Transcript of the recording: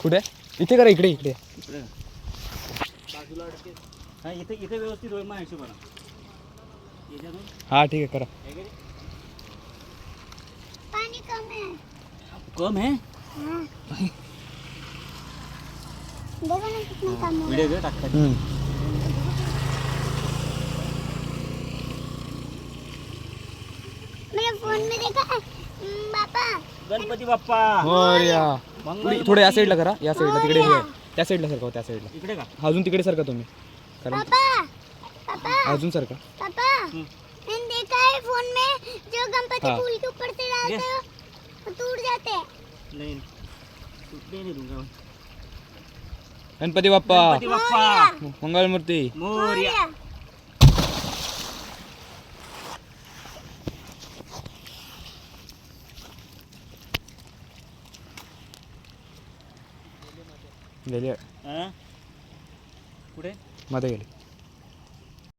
कुठे इथे करा इकडे इकडे इकडे बाजूला अडके हा इथे इथे व्यवस्थित होईल मग हिशोबानं याच्यातून हा ठीक आहे करा. हे घे. पानी कम है. कम है हाँ. देखो ना कितना कम है. व्हिडिओ घे टाकतात मेरे फोन में देखा है पापा. गणपती बाप्पा मोरया. मंगल थोडं या साईडला करा या साईडला तिकडे हे आहे. त्या साईडला सरका त्या साईडला इकडे का अजून तिकडे सरका तुम्ही कारण पापा पापा अजून सरका. पापा मैंने देखा है फोन में जो गणपति हाँ. फूल के ऊपर से डालते ये. हो वो टूट जाते हैं. नाही तुटले नाही दूंगा गणपती बाप्पा गणपती बाप्पा मंगलमूर्ती. मोरया गेली हा? कुठे मध्ये गेली.